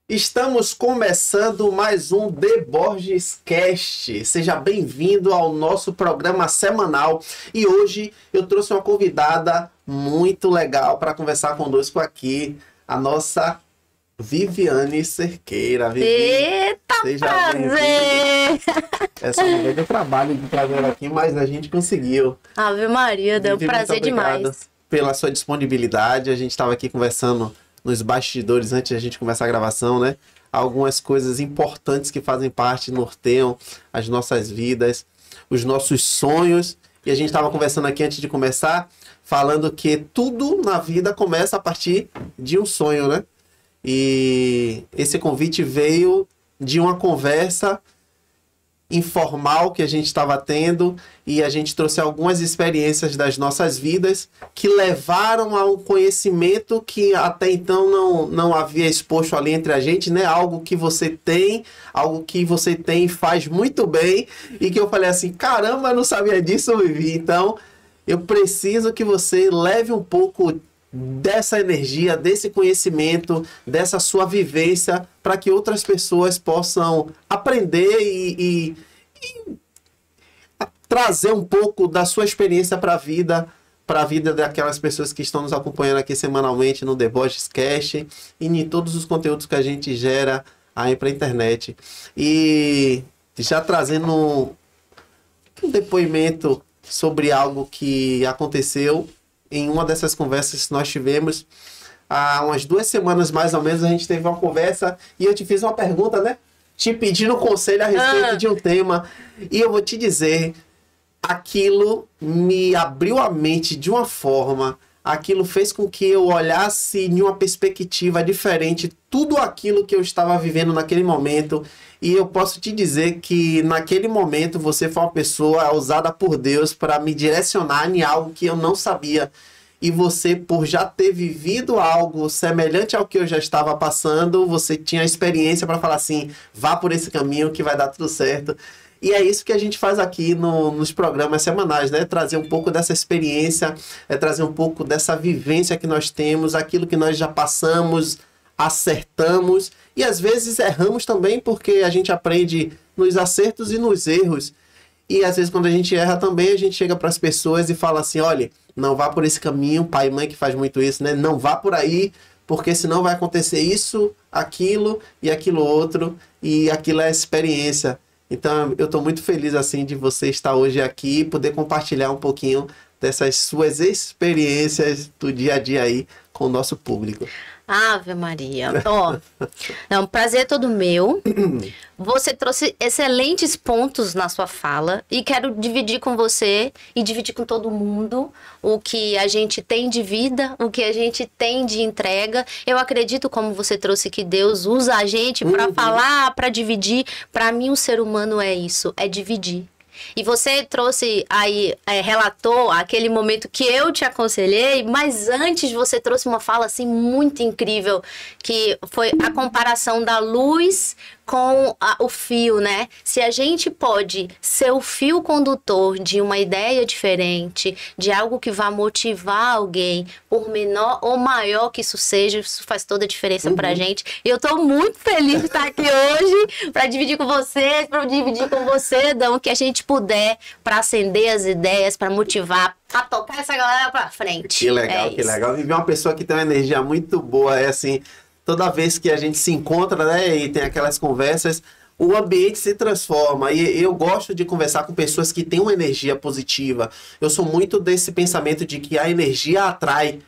Estamos começando mais um The Borges Cast. Seja bem-vindo ao nosso programa semanal. E hoje eu trouxe uma convidada muito legal para conversar conosco aqui, a nossa Viviane Cerqueira. Vivi, Eita, seja prazer! Essa mulher deu trabalho de trazer aqui, mas a gente conseguiu. Ave Maria, deu Vivi, prazer muito obrigado demais. pela sua disponibilidade. A gente estava aqui conversando nos bastidores antes de a gente começar a gravação, né? Algumas coisas importantes que fazem parte, norteiam as nossas vidas, os nossos sonhos. E a gente estava conversando aqui antes de começar, falando que tudo na vida começa a partir de um sonho, né? E esse convite veio de uma conversa informal que a gente estava tendo, e a gente trouxe algumas experiências das nossas vidas que levaram a um conhecimento que até então não havia exposto ali entre a gente, né? Algo que você tem e faz muito bem, e que eu falei assim, caramba, eu não sabia disso, Vivi. Então eu preciso que você leve um pouco dessa energia, desse conhecimento, dessa sua vivência, para que outras pessoas possam aprender e trazer um pouco da sua experiência para a vida daquelas pessoas que estão nos acompanhando aqui semanalmente no The Borges Cast e em todos os conteúdos que a gente gera aí para a internet. E já trazendo um depoimento sobre algo que aconteceu em uma dessas conversas que nós tivemos há umas 2 semanas, mais ou menos. A gente teve uma conversa e eu te fiz uma pergunta, né? Te pedindo conselho a respeito de um tema. E eu vou te dizer, aquilo me abriu a mente de uma forma, aquilo fez com que eu olhasse em uma perspectiva diferente tudo aquilo que eu estava vivendo naquele momento. E eu posso te dizer que naquele momento você foi uma pessoa usada por Deus para me direcionar em algo que eu não sabia. E você, por já ter vivido algo semelhante ao que eu já estava passando, você tinha experiência para falar assim, vá por esse caminho que vai dar tudo certo. E é isso que a gente faz aqui nos programas semanais, né? Trazer um pouco dessa experiência, trazer um pouco dessa vivência que nós temos, aquilo que nós já passamos, acertamos e às vezes erramos também, porque a gente aprende nos acertos e nos erros. E às vezes quando a gente erra também, a gente chega para as pessoas e fala assim, olha, não vá por esse caminho, pai e mãe que faz muito isso, né? Não vá por aí, porque senão vai acontecer isso, aquilo e aquilo outro, e aquilo é experiência. Então eu estou muito feliz assim de você estar hoje aqui e poder compartilhar um pouquinho dessas suas experiências do dia a dia aí com o nosso público. Ave Maria. Ó, é um prazer todo meu. Você trouxe excelentes pontos na sua fala e quero dividir com você e dividir com todo mundo o que a gente tem de vida, o que a gente tem de entrega. Eu acredito, como você trouxe, que Deus usa a gente para falar, para dividir. Para mim, o ser humano é isso, é dividir. E você trouxe aí, relatou aquele momento que eu te aconselhei, mas antes você trouxe uma fala assim muito incrível, que foi a comparação da luz com o fio, né? Se a gente pode ser o fio condutor de uma ideia diferente, de algo que vá motivar alguém, por menor ou maior que isso seja, isso faz toda a diferença pra gente. E eu tô muito feliz de estar aqui hoje para dividir com vocês, para dividir com você, Dão, que a gente puder, para acender as ideias, para motivar, para tocar essa galera pra frente. Que legal, que legal. Viver uma pessoa que tem uma energia muito boa, é assim, toda vez que a gente se encontra, né, e tem aquelas conversas, o ambiente se transforma. E eu gosto de conversar com pessoas que têm uma energia positiva. Eu sou muito desse pensamento de que a energia atrai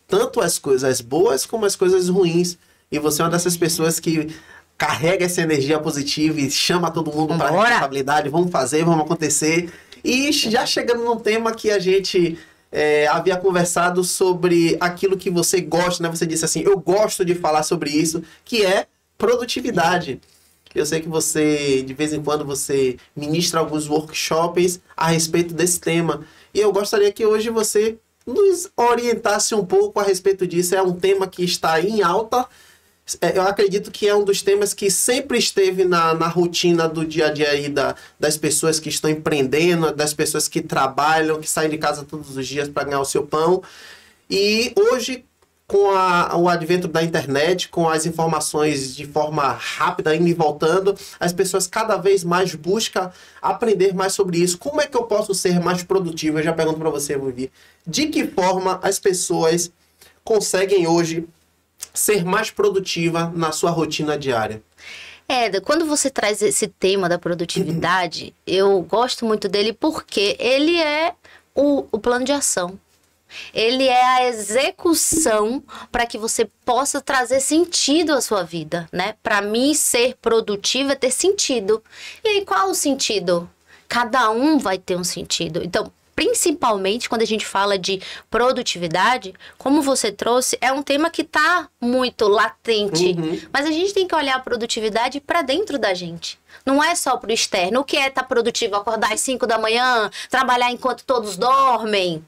tanto as coisas boas como as coisas ruins. E você é uma dessas pessoas que carrega essa energia positiva e chama todo mundo para a responsabilidade. Vamos fazer, vamos acontecer. E já chegando num tema que a gente havia conversado sobre aquilo que você gosta, né? Você disse assim, eu gosto de falar sobre isso, que é produtividade. Eu sei que você, de vez em quando, você ministra alguns workshops a respeito desse tema. E eu gostaria que hoje você nos orientasse um pouco a respeito disso. É um tema que está em alta. Eu acredito que é um dos temas que sempre esteve na rotina do dia a dia aí das pessoas que estão empreendendo, das pessoas que trabalham, que saem de casa todos os dias para ganhar o seu pão. E hoje, com o advento da internet, com as informações de forma rápida, indo e voltando, as pessoas cada vez mais buscam aprender mais sobre isso. Como é que eu posso ser mais produtivo? Eu já pergunto para você, Vivi. De que forma as pessoas conseguem hoje ser mais produtiva na sua rotina diária? Quando você traz esse tema da produtividade, eu gosto muito dele porque ele é o plano de ação. Ele é a execução para que você possa trazer sentido à sua vida, né? Para mim, ser produtivo é ter sentido. E aí, qual o sentido? Cada um vai ter um sentido. Então, principalmente quando a gente fala de produtividade, como você trouxe, é um tema que está muito latente. Mas a gente tem que olhar a produtividade para dentro da gente. Não é só para o externo. O que é estar produtivo? Acordar às 5 da manhã, trabalhar enquanto todos dormem?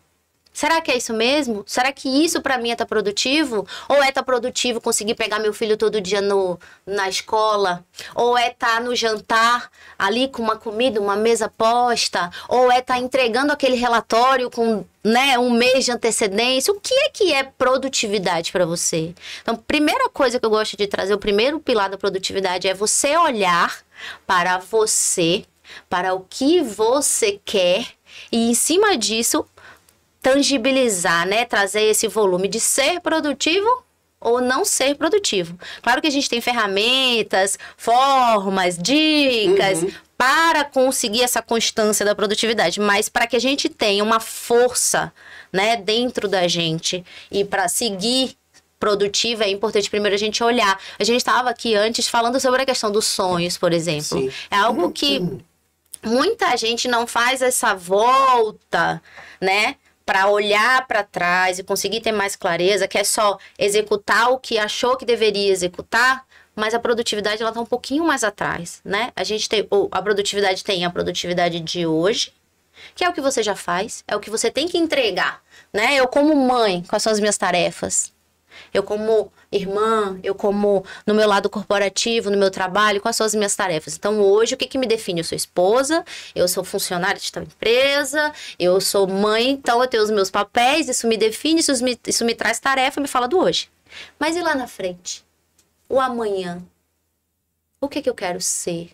Será que é isso mesmo? Será que isso pra mim é estar produtivo? Ou é estar produtivo conseguir pegar meu filho todo dia na escola? Ou é estar no jantar ali com uma comida, uma mesa posta? Ou é estar entregando aquele relatório com, né, um mês de antecedência? O que é produtividade para você? Então, primeira coisa que eu gosto de trazer, o primeiro pilar da produtividade é você olhar para você, para o que você quer e em cima disso tangibilizar, né? Trazer esse volume de ser produtivo ou não ser produtivo. Claro que a gente tem ferramentas, formas, dicas para conseguir essa constância da produtividade, mas para que a gente tenha uma força, né, dentro da gente e para seguir produtiva, é importante primeiro a gente olhar. A gente estava aqui antes falando sobre a questão dos sonhos, por exemplo. Sim. É algo que muita gente não faz essa volta, né? Para olhar para trás e conseguir ter mais clareza, que é só executar o que achou que deveria executar, mas a produtividade ela tá um pouquinho mais atrás, né? A produtividade tem a produtividade de hoje, que é o que você já faz, é o que você tem que entregar, né? Eu como mãe, quais são as minhas tarefas? Eu como irmã, eu como no meu lado corporativo, no meu trabalho, quais são as minhas tarefas? Então hoje o que me define? Eu sou esposa, eu sou funcionária de tal empresa, eu sou mãe, então eu tenho os meus papéis, isso me define, isso me traz tarefa, me fala do hoje. Mas e lá na frente? O amanhã? O que eu quero ser?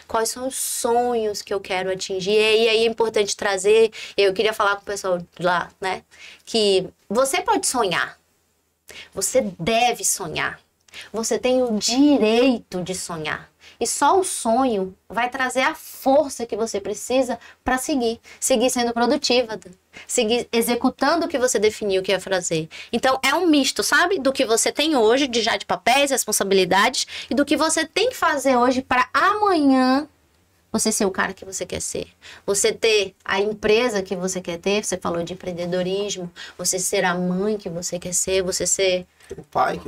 Quais são os sonhos que eu quero atingir? E aí é importante trazer, eu queria falar com o pessoal lá, né? Que você pode sonhar. Você deve sonhar. Você tem o direito de sonhar. E só o sonho vai trazer a força que você precisa para seguir. Seguir sendo produtiva. Seguir executando o que você definiu que ia fazer. Então, é um misto, sabe? Do que você tem hoje, de papéis, responsabilidades, e do que você tem que fazer hoje para amanhã você ser o cara que você quer ser. Você ter a empresa que você quer ter. Você falou de empreendedorismo. Você ser a mãe que você quer ser. Você ser o pai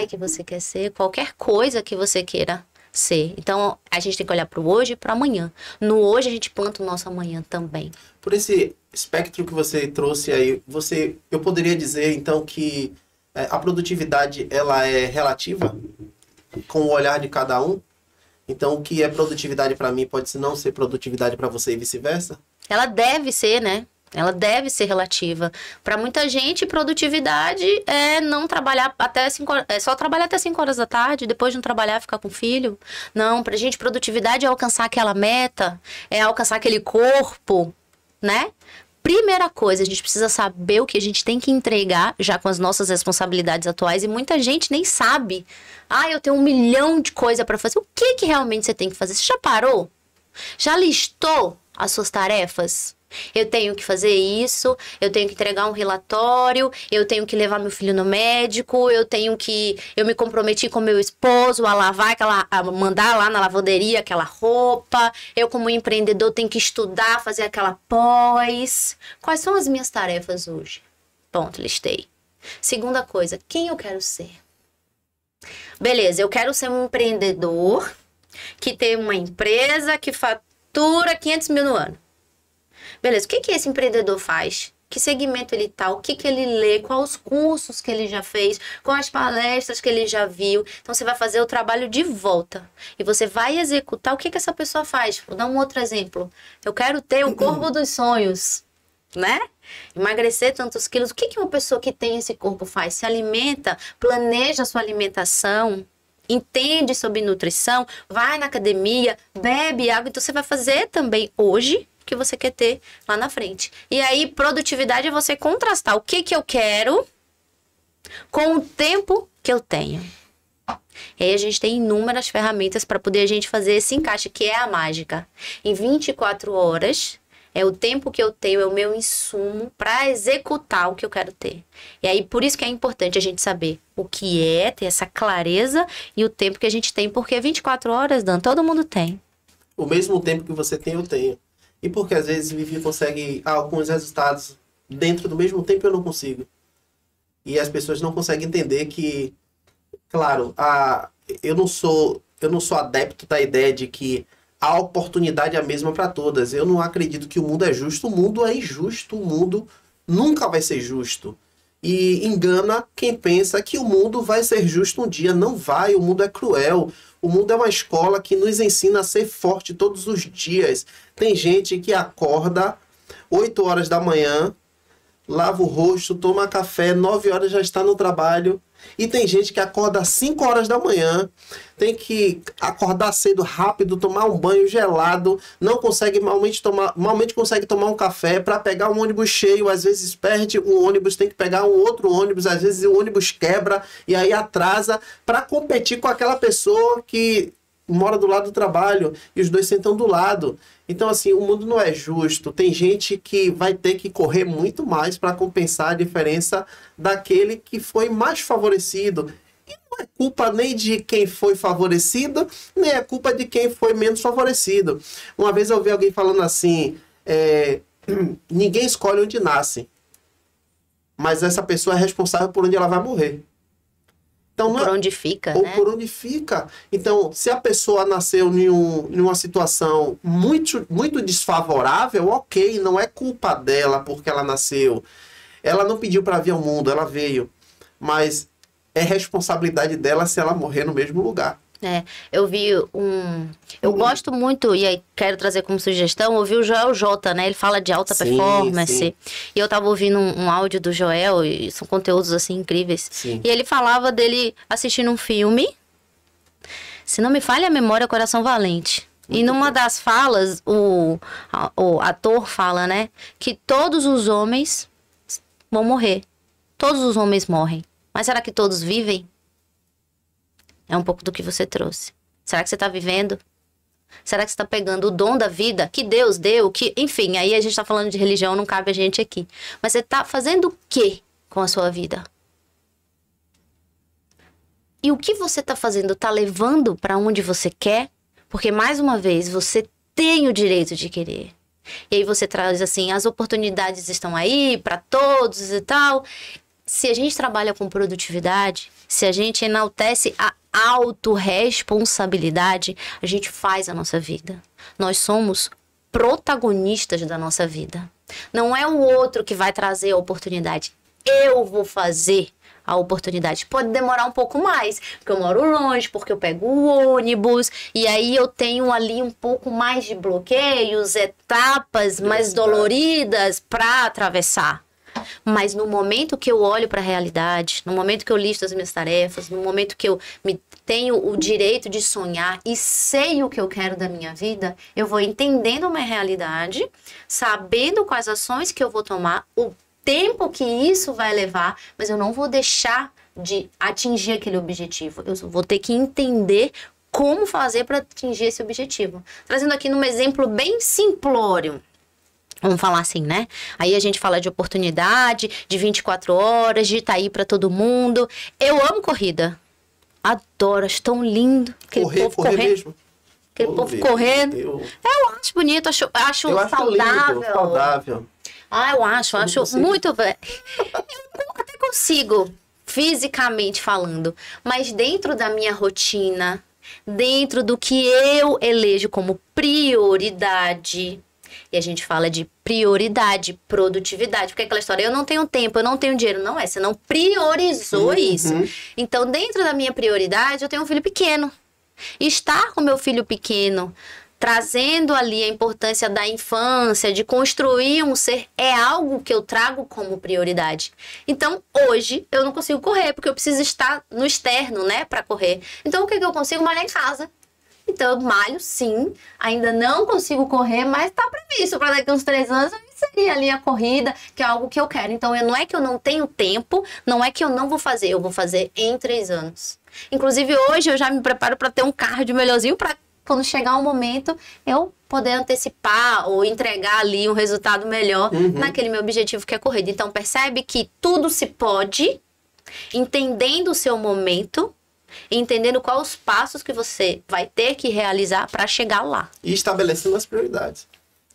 que você quer ser. Qualquer coisa que você queira ser. Então, a gente tem que olhar para o hoje e para o amanhã. No hoje, a gente planta o nosso amanhã também. Por esse espectro que você trouxe aí, eu poderia dizer, então, que a produtividade, ela é relativa com o olhar de cada um? Então, o que é produtividade para mim pode não ser produtividade para você e vice-versa? Ela deve ser, né? Ela deve ser relativa. Para muita gente, produtividade é não trabalhar até 5 horas, é só trabalhar até 5 horas da tarde, depois de não trabalhar, ficar com o filho. Não, pra gente, produtividade é alcançar aquela meta, é alcançar aquele corpo, né? Primeira coisa, a gente precisa saber o que a gente tem que entregar já com as nossas responsabilidades atuais e muita gente nem sabe. Eu tenho 1 milhão de coisas para fazer. O que realmente você tem que fazer? Você já parou? Já listou as suas tarefas? Eu tenho que fazer isso, eu tenho que entregar um relatório, eu tenho que levar meu filho no médico, eu me comprometi com meu esposo a lavar a mandar lá na lavanderia aquela roupa, eu como empreendedor tenho que estudar, fazer aquela pós. Quais são as minhas tarefas hoje? Ponto, listei. Segunda coisa, quem eu quero ser? Beleza, eu quero ser um empreendedor que tem uma empresa que fatura 500 mil no ano. Beleza, o que esse empreendedor faz? Que segmento ele tá? O que ele lê? Quais os cursos que ele já fez? Quais as palestras que ele já viu? Então, você vai fazer o trabalho de volta. E você vai executar o que essa pessoa faz. Vou dar um outro exemplo. Eu quero ter o corpo dos sonhos. né? Emagrecer tantos quilos. O que que uma pessoa que tem esse corpo faz? Se alimenta, planeja a sua alimentação, entende sobre nutrição, vai na academia, bebe água. Então, você vai fazer também hoje o que você quer ter lá na frente. E aí, produtividade é você contrastar o que que eu quero com o tempo que eu tenho. E aí a gente tem inúmeras ferramentas para poder a gente fazer esse encaixe, que é a mágica. Em 24 horas é o tempo que eu tenho, é o meu insumo para executar o que eu quero ter. E aí por isso que é importante a gente saber o que é, ter essa clareza e o tempo que a gente tem, porque 24 horas, Dan, todo mundo tem. O mesmo tempo que você tem, eu tenho. E porque às vezes Vivi consegue alguns resultados dentro do mesmo tempo, eu não consigo. E as pessoas não conseguem entender que, claro, eu não sou adepto da ideia de que a oportunidade é a mesma para todas. Eu não acredito que o mundo é justo. O mundo é injusto. O mundo nunca vai ser justo. E engana quem pensa que o mundo vai ser justo um dia. Não vai. O mundo é cruel. O mundo é uma escola que nos ensina a ser forte todos os dias. Tem gente que acorda 8 horas da manhã, lava o rosto, toma café, 9 horas já está no trabalho. E tem gente que acorda às 5 horas da manhã, tem que acordar cedo, rápido, tomar um banho gelado, não consegue, malmente consegue tomar um café para pegar um ônibus cheio, às vezes perde um ônibus, tem que pegar um outro ônibus, às vezes o ônibus quebra e aí atrasa para competir com aquela pessoa que mora do lado do trabalho e os dois sentam do lado. Então, assim, o mundo não é justo. Tem gente que vai ter que correr muito mais para compensar a diferença daquele que foi mais favorecido. E não é culpa nem de quem foi favorecido, nem é culpa de quem foi menos favorecido. Uma vez eu ouvi alguém falando assim, ninguém escolhe onde nasce, mas essa pessoa é responsável por onde ela vai morrer. Então, por onde fica, ou né? por onde fica. Então, se a pessoa nasceu em uma situação muito, muito desfavorável, ok, não é culpa dela porque ela nasceu. Ela não pediu para vir ao mundo, ela veio. Mas é responsabilidade dela se ela morrer no mesmo lugar. Eu vi eu gosto muito, e aí quero trazer como sugestão, ouvi o Joel J, né? Ele fala de alta performance. Sim. E eu tava ouvindo um áudio do Joel, e são conteúdos assim incríveis. Sim. E ele falava dele assistindo um filme, se não me falha a memória, Coração Valente. Muito e numa das falas, o ator fala, né? Que todos os homens vão morrer. Todos os homens morrem. Mas será que todos vivem? É um pouco do que você trouxe. Será que você está vivendo? Será que você está pegando o dom da vida que Deus deu? Enfim, aí a gente está falando de religião, não cabe a gente aqui. Mas você está fazendo o quê com a sua vida? E o que você está fazendo está levando para onde você quer? Porque, mais uma vez, você tem o direito de querer. E aí você traz assim, as oportunidades estão aí para todos e tal. Se a gente trabalha com produtividade, se a gente enaltece a autorresponsabilidade, a gente faz a nossa vida. Nós somos protagonistas da nossa vida. Não é o outro que vai trazer a oportunidade. Eu vou fazer a oportunidade. Pode demorar um pouco mais, porque eu moro longe, porque eu pego o ônibus, e aí eu tenho ali um pouco mais de bloqueios, etapas mais doloridas para atravessar. Mas no momento que eu olho para a realidade, no momento que eu listo as minhas tarefas, no momento que eu tenho o direito de sonhar e sei o que eu quero da minha vida, eu vou entendendo a minha realidade, sabendo quais ações que eu vou tomar, o tempo que isso vai levar, mas eu não vou deixar de atingir aquele objetivo. Eu vou ter que entender como fazer para atingir esse objetivo. Trazendo aqui num exemplo bem simplório. Vamos falar assim, né? Aí a gente fala de oportunidade, de 24 horas, de estar aí pra todo mundo. Eu amo corrida. Adoro, acho tão lindo. Correr mesmo. Aquele povo correndo. Eu acho bonito, acho saudável. Lindo, saudável. Eu acho muito... Eu até consigo, fisicamente falando. Mas dentro da minha rotina, dentro do que eu elejo como prioridade... E a gente fala de prioridade, produtividade. Porque aquela história, eu não tenho tempo, eu não tenho dinheiro. Não é, você não priorizou isso. Então, dentro da minha prioridade, eu tenho um filho pequeno. Estar com meu filho pequeno trazendo ali a importância da infância, de construir um ser, é algo que eu trago como prioridade. Então, hoje, eu não consigo correr, porque eu preciso estar no externo, né, para correr. Então, o que eu consigo? Malhar em casa. Então, eu malho, sim. Ainda não consigo correr, mas tá previsto para daqui a uns 3 anos eu inserir ali a corrida, que é algo que eu quero. Então, não é que eu não tenho tempo, não é que eu não vou fazer, eu vou fazer em 3 anos. Inclusive, hoje eu já me preparo para ter um cardio melhorzinho para quando chegar um momento, eu poder antecipar ou entregar ali um resultado melhor naquele meu objetivo que é a corrida. Então, percebe que tudo se pode, entendendo o seu momento, entendendo quais os passos que você vai ter que realizar para chegar lá. E estabelecendo as prioridades.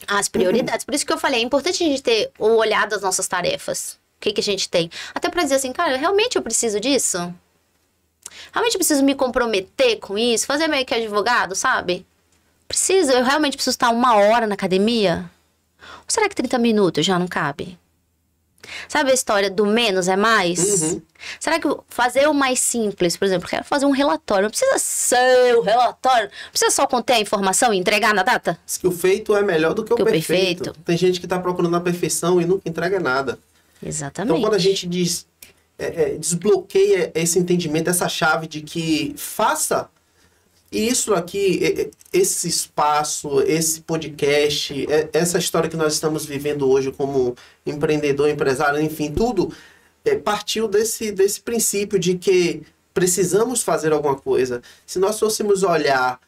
As prioridades. Por isso que eu falei, é importante a gente ter o olhar das nossas tarefas. O que a gente tem. Até para dizer assim, cara, realmente eu preciso disso? Realmente preciso me comprometer com isso? Fazer meio que advogado, sabe? Eu realmente preciso estar 1 hora na academia? Ou será que 30 minutos já não cabe? Sabe a história do menos é mais? Será que fazer o mais simples, por exemplo, quero fazer um relatório, não precisa ser o relatório, não precisa só conter a informação e entregar na data? Diz que o feito é melhor do que o perfeito. Tem gente que está procurando a perfeição e nunca entrega nada. Exatamente. Então, quando a gente desbloqueia esse entendimento, essa chave de que faça isso aqui, esse espaço, esse podcast, essa história que nós estamos vivendo hoje como empreendedor, empresário, enfim, tudo partiu desse princípio de que precisamos fazer alguma coisa. Se nós fôssemos olhar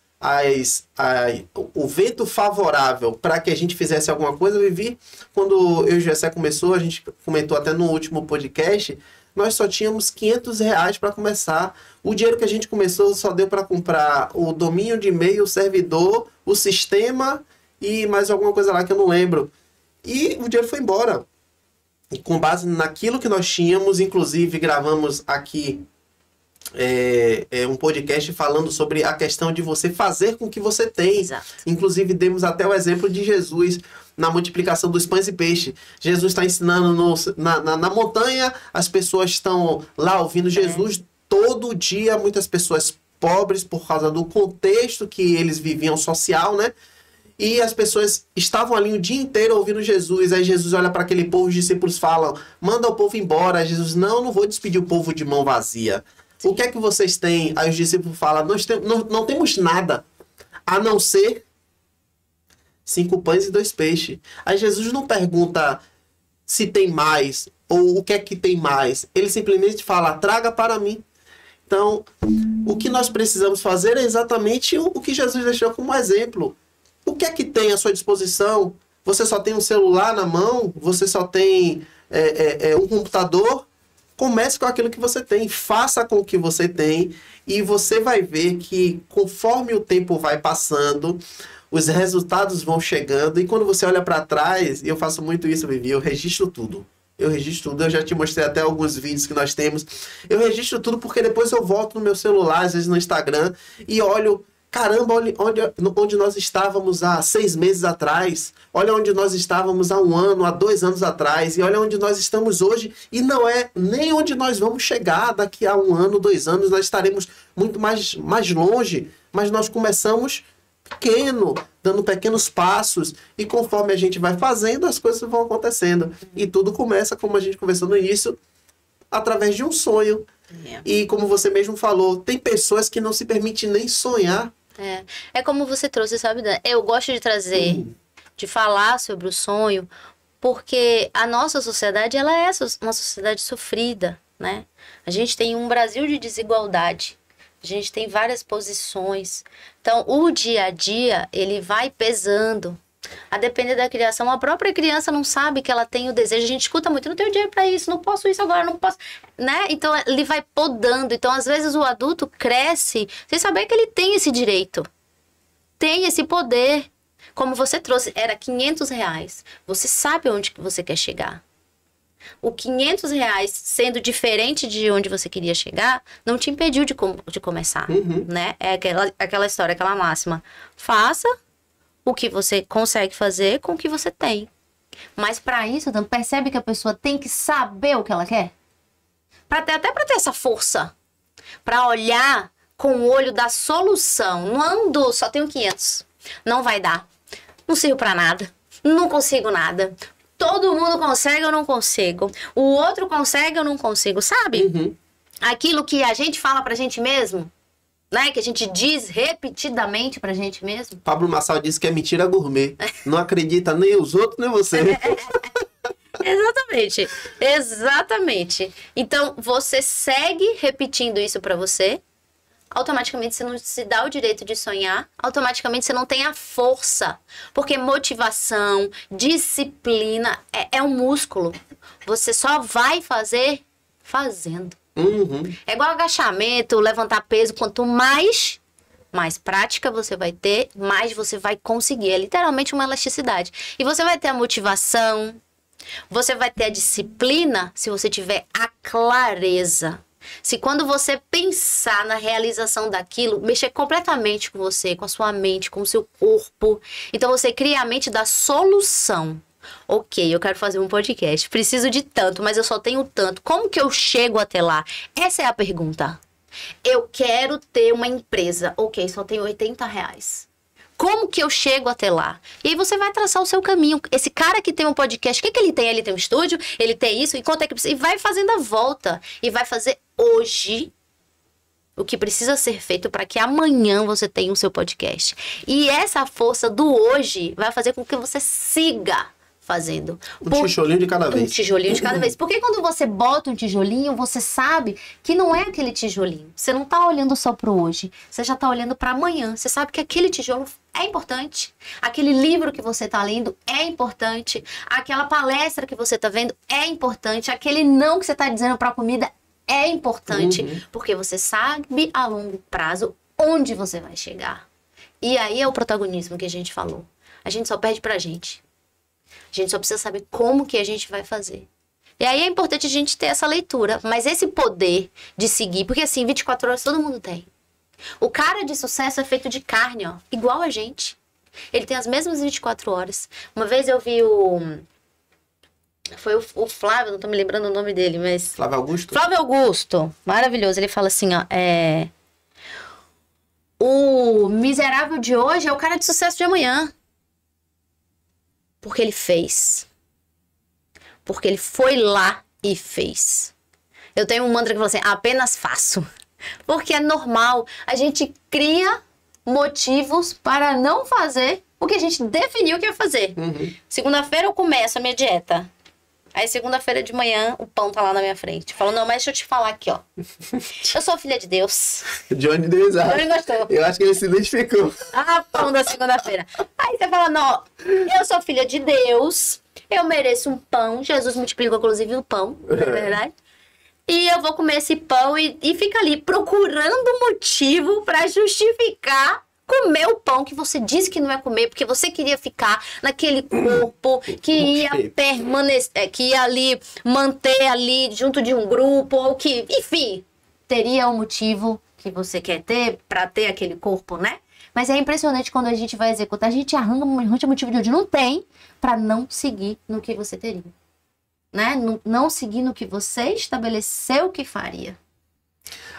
o vento favorável para que a gente fizesse alguma coisa, quando eu e o Gessé começou, a gente comentou até no último podcast, nós só tínhamos R$500 para começar. O dinheiro que a gente começou só deu para comprar o domínio de e-mail, o servidor, o sistema e mais alguma coisa lá que eu não lembro. E o dinheiro foi embora. E com base naquilo que nós tínhamos, inclusive gravamos aqui um podcast falando sobre a questão de você fazer com o que você tem. Exato. Inclusive demos até o exemplo de Jesus na multiplicação dos pães e peixes. Jesus está ensinando na montanha, as pessoas estão lá ouvindo Jesus todo dia, muitas pessoas pobres por causa do contexto que eles viviam social, né? E as pessoas estavam ali o dia inteiro ouvindo Jesus. Aí Jesus olha para aquele povo, os discípulos falam, manda o povo embora. Aí Jesus, não vou despedir o povo de mão vazia. O que é que vocês têm? Aí os discípulos falam, não temos nada, a não ser 5 pães e 2 peixes. Aí Jesus não pergunta se tem mais, ou o que é que tem mais. Ele simplesmente fala, traga para mim. Então, o que nós precisamos fazer é exatamente o que Jesus deixou como exemplo. O que é que tem à sua disposição? Você só tem um celular na mão? Você só tem um computador? Comece com aquilo que você tem, faça com o que você tem e você vai ver que conforme o tempo vai passando, os resultados vão chegando e quando você olha para trás, e eu faço muito isso, Vivi, eu registro tudo. Eu já te mostrei até alguns vídeos que nós temos. Eu registro tudo porque depois eu volto no meu celular, às vezes no Instagram, e olho, caramba, onde nós estávamos há 6 meses atrás, olha onde nós estávamos há 1 ano, há 2 anos atrás, e olha onde nós estamos hoje, e não é nem onde nós vamos chegar daqui a 1 ano, 2 anos, nós estaremos muito mais longe, mas nós começamos pequeno, dando pequenos passos, e conforme a gente vai fazendo, as coisas vão acontecendo. E tudo começa, como a gente conversou no início, através de um sonho. E como você mesmo falou, tem pessoas que não se permitem nem sonhar. É como você trouxe, sabe, Dan? Eu gosto de trazer, de falar sobre o sonho, porque a nossa sociedade, ela é uma sociedade sofrida, né? A gente tem um Brasil de desigualdade. A gente tem várias posições. Então, o dia a dia, ele vai pesando. A depender da criação, a própria criança não sabe que ela tem o desejo. A gente escuta muito, não tenho dinheiro para isso, não posso isso agora, não posso, né? Então, ele vai podando. Então, às vezes, o adulto cresce sem saber que ele tem esse direito. Tem esse poder. Como você trouxe, era R$500. Você sabe onde que você quer chegar. O R$500 sendo diferente de onde você queria chegar, não te impediu de começar, né? É aquela história, aquela máxima. Faça o que você consegue fazer com o que você tem. Mas para isso, percebe que a pessoa tem que saber o que ela quer? Até para ter essa força. Para olhar com o olho da solução. Não ando, só tenho 500. Não vai dar. Não sirvo pra nada. Não consigo nada. Todo mundo consegue, eu não consigo. O outro consegue, eu não consigo, sabe? Aquilo que a gente fala pra gente mesmo, né? Que a gente diz repetidamente pra gente mesmo. Pablo Marçal disse que é mentira gourmet. Não acredita nem os outros, nem você. Exatamente. Exatamente. Então, você segue repetindo isso pra você. Automaticamente você não se dá o direito de sonhar, automaticamente você não tem a força. Porque motivação, disciplina é um músculo. Você só vai fazer fazendo. É igual agachamento, levantar peso. Quanto mais prática você vai ter, mais você vai conseguir. É literalmente uma elasticidade. E você vai ter a motivação, você vai ter a disciplina se você tiver a clareza. Se quando você pensar na realização daquilo, mexer completamente com você, com a sua mente, com o seu corpo. Então você cria a mente da solução. Ok, eu quero fazer um podcast. Preciso de tanto, mas eu só tenho tanto. Como que eu chego até lá? Essa é a pergunta. Eu quero ter uma empresa. Ok, só tenho R$80. Como que eu chego até lá? E aí você vai traçar o seu caminho. Esse cara que tem um podcast, o que ele tem? Ele tem um estúdio, ele tem isso, e quanto é que precisa? E vai fazendo a volta. E vai fazer hoje o que precisa ser feito para que amanhã você tenha o seu podcast. E essa força do hoje vai fazer com que você siga fazendo. Tijolinho de cada vez. Um tijolinho de cada vez. Porque quando você bota um tijolinho, você sabe que não é aquele tijolinho. Você não tá olhando só pro hoje. Você já tá olhando para amanhã. Você sabe que aquele tijolo é importante. Aquele livro que você tá lendo é importante. Aquela palestra que você tá vendo é importante. Aquele não que você tá dizendo pra comida é importante. Porque você sabe a longo prazo onde você vai chegar. E aí é o protagonismo que a gente falou. A gente só perde pra gente. A gente só precisa saber como que a gente vai fazer. E aí é importante a gente ter essa leitura. Mas esse poder de seguir... Porque assim, 24 horas todo mundo tem. O cara de sucesso é feito de carne, ó. Igual a gente. Ele tem as mesmas 24 horas. Uma vez eu vi Foi o Flávio, não tô me lembrando o nome dele, mas... Flávio Augusto? Flávio Augusto. Maravilhoso. Ele fala assim, ó... O miserável de hoje é o cara de sucesso de amanhã. Porque ele fez. Porque ele foi lá e fez. Eu tenho um mantra que fala assim, apenas faço. Porque é normal. A gente cria motivos para não fazer o que a gente definiu que ia fazer. Segunda-feira eu começo a minha dieta. Aí segunda-feira de manhã o pão tá lá na minha frente. Eu falo, não, mas deixa eu te falar aqui, ó. Eu sou filha de Deus. Johnny deu exato. Johnny gostou. Eu acho que ele se identificou. Ah, pão da segunda-feira. Aí você fala, não, eu sou filha de Deus, eu mereço um pão. Jesus multiplicou, inclusive, o pão, não é verdade? E eu vou comer esse pão e fica ali procurando motivo pra justificar comer o pão que você disse que não ia comer, porque você queria ficar naquele corpo que ia permanecer, que ia ali manter ali junto de um grupo, ou que, enfim, teria um motivo que você quer ter pra ter aquele corpo, né? Mas é impressionante quando a gente vai executar, a gente arranca um motivo de onde não tem pra não seguir no que você teria. Né? Não seguir no que você estabeleceu que faria.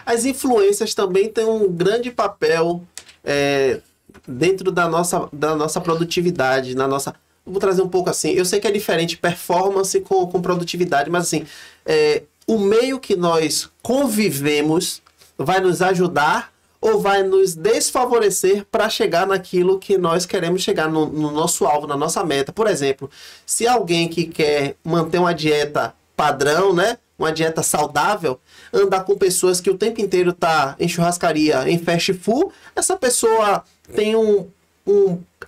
As influências também têm um grande papel dentro da nossa produtividade, Vou trazer um pouco assim, eu sei que é diferente performance com produtividade, mas assim, o meio que nós convivemos vai nos ajudar ou vai nos desfavorecer para chegar naquilo que nós queremos chegar no nosso alvo, na nossa meta. Por exemplo, se alguém que quer manter uma dieta padrão, né? Uma dieta saudável, andar com pessoas que o tempo inteiro tá em churrascaria, em fast food, essa pessoa tem um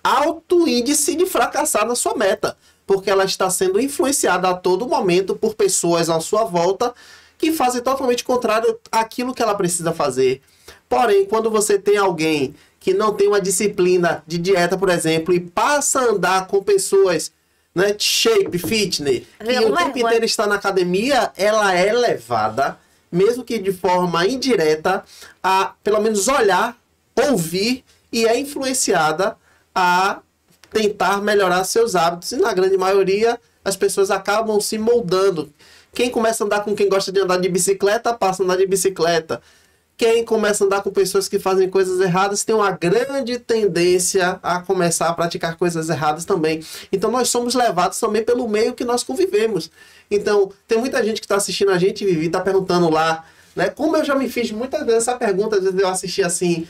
alto índice de fracassar na sua meta, porque ela está sendo influenciada a todo momento por pessoas à sua volta que fazem totalmente contrário àquilo que ela precisa fazer. Porém, quando você tem alguém que não tem uma disciplina de dieta, por exemplo, e passa a andar com pessoas, né, shape, fitness, e o tempo inteiro está na academia, ela é levada, mesmo que de forma indireta, a pelo menos olhar, ouvir, e é influenciada a tentar melhorar seus hábitos. E na grande maioria, as pessoas acabam se moldando. Quem começa a andar com quem gosta de andar de bicicleta, passa a andar de bicicleta. quem começa a andar com pessoas que fazem coisas erradas tem uma grande tendência a começar a praticar coisas erradas também. Então nós somos levados também pelo meio que nós convivemos. Então tem muita gente que está assistindo a gente, Vivi, está perguntando lá, né? Como eu já me fiz muitas vezes essa pergunta, às vezes eu assisti assim,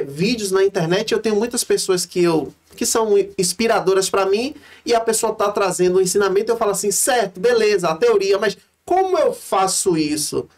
vídeos na internet, eu tenho muitas pessoas que são inspiradoras para mim, e a pessoa está trazendo um ensinamento, eu falo assim, certo, beleza, a teoria, mas como eu faço isso?